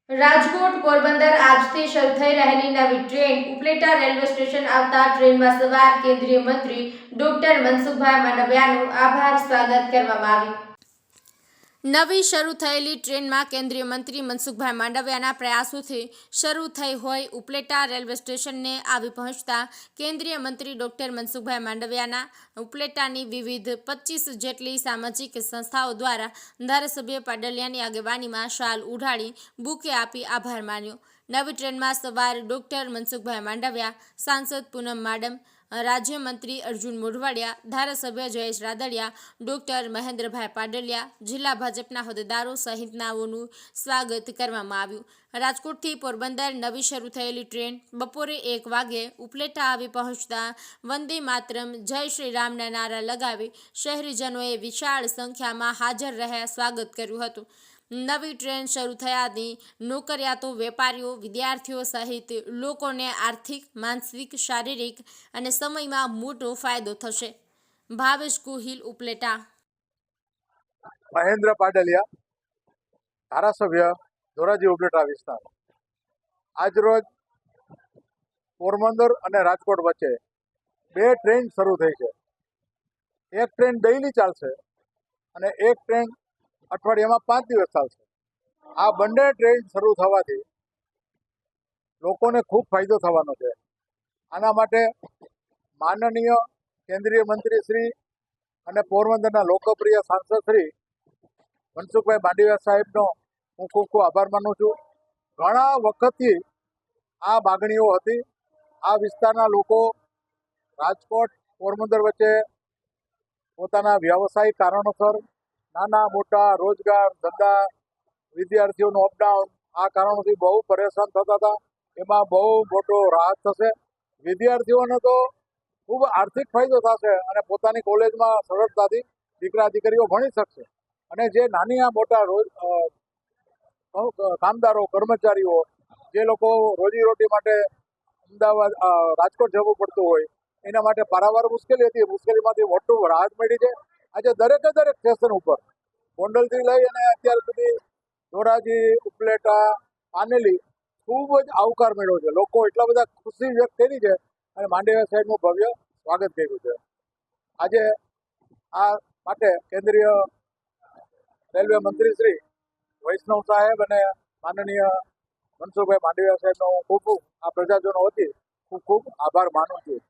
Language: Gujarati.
રાજકોટ પોરબંદર આજથી શરૂ થઈ રહેલી નવી ટ્રેન ઉપલેટા રેલવે સ્ટેશન આવતા ટ્રેનમાં સવાર કેન્દ્રીય મંત્રી ડોક્ટર મનસુખભાઈ માંડવિયાનું આભાર સ્વાગત કરવામાં આવ્યું। નવી શરૂ થયેલી ટ્રેનમાં કેન્દ્રીય મંત્રી મનસુખભાઈ માંડવિયાના પ્રયાસોથી શરૂ થઈ હોય ઉપલેટા રેલવે સ્ટેશનને આવી પહોંચતા કેન્દ્રીય મંત્રી ડોક્ટર મનસુખભાઈ માંડવિયાના ઉપલેટાની વિવિધ 25 જેટલી સામાજિક સંસ્થાઓ દ્વારા ધારાસભ્ય પાડલિયાની આગેવાનીમાં શાલ ઉઢાડી બુકે આપી આભાર માન્યો। નવી ટ્રેનમાં સવાર ડોક્ટર મનસુખભાઈ માંડવિયા, સાંસદ પૂનમ માડમ, રાજ્યમંત્રી અર્જુન મોઢવાડિયા, ધારાસભ્ય જયેશ રાદડિયા, ડોક્ટર મહેન્દ્રભાઈ પાડલિયા, જિલ્લા ભાજપના હોદ્દેદારો સહિતનાઓનું સ્વાગત કરવામાં આવ્યું। રાજકોટથી પોરબંદર નવી શરૂ થયેલી ટ્રેન બપોરે 1 વાગ્યે ઉપલેટા આવી પહોંચતા વંદે માતરમ, જય શ્રી રામના નારા લગાવી શહેરીજનોએ વિશાળ સંખ્યામાં હાજર રહ્યા સ્વાગત કર્યું હતું। નવી ટ્રેન શરૂ થયાથી નોકરિયાતો, વેપારીઓ, વિદ્યાર્થીઓ સહિત લોકોને આર્થિક, માનસિક, શારીરિક અને સમયમાં મોટો ફાયદો થશે। ભાવેશ ગોહિલ, ઉપલેટા। મહેન્દ્ર પાડલિયા, ધારાસભ્ય ધોરાજી ઉપલેટા વિસ્તાર। આજરોજ પોરબંદર અને રાજકોટ વચ્ચે 2 ટ્રેન શરૂ થઈ છે। એક ટ્રેન ડેઈલી ચાલશે અને એક ટ્રેન અઠવાડિયામાં 5 દિવસ ચાલશે। આ બંને ટ્રેન શરૂ થવાથી લોકોને ખૂબ ફાયદો થવાનો છે। આના માટે માનનીય કેન્દ્રીય મંત્રી શ્રી અને પોરબંદરના લોકપ્રિય સાંસદ શ્રી મનસુખભાઈ માંડવિયા સાહેબનો હું ખૂબ ખૂબ આભાર માનું છું। ઘણા વખતથી આ માગણીઓ હતી। આ વિસ્તારના લોકો રાજકોટ પોરબંદર વચ્ચે પોતાના વ્યવસાયિક કારણોસર, નાના મોટા રોજગાર, ધંધા, વિદ્યાર્થીઓનું અપડાઉન, આ કારણોથી બહુ પરેશાન થતા હતા। એમાં બહુ મોટો રાહત થશે। વિદ્યાર્થીઓને તો ખૂબ આર્થિક ફાયદો થશે અને પોતાની કોલેજમાં સરળતાથી દીકરા દીકરીઓ ભણી શકશે। અને જે નાની મોટા કામદારો, કર્મચારીઓ, જે લોકો રોજીરોટી માટે અમદાવાદ, રાજકોટ જવું પડતું હોય, એના માટે પારાવાર મુશ્કેલી હતી। મુશ્કેલીમાંથી મોટું રાહત મળી છે। આજે દરેકે દરેક સ્ટેશન ઉપર ગોંડલથી લઈ અને અત્યાર સુધી ધોરાજી, ઉપલેટા, પાનેલી ખૂબ જ આવકાર મળ્યો છે। લોકો એટલા બધા ખુશી વ્યક્ત કરી છે અને માંડવિયા સાહેબનું ભવ્ય સ્વાગત કર્યું છે। આજે આ માટે કેન્દ્રીય રેલવે મંત્રી શ્રી વૈષ્ણવ સાહેબ અને માનનીય મનસુખભાઈ માંડવિયા સાહેબનો ખૂબ ખૂબ આ પ્રજાજનો વતી ખૂબ ખૂબ આભાર માનું છું।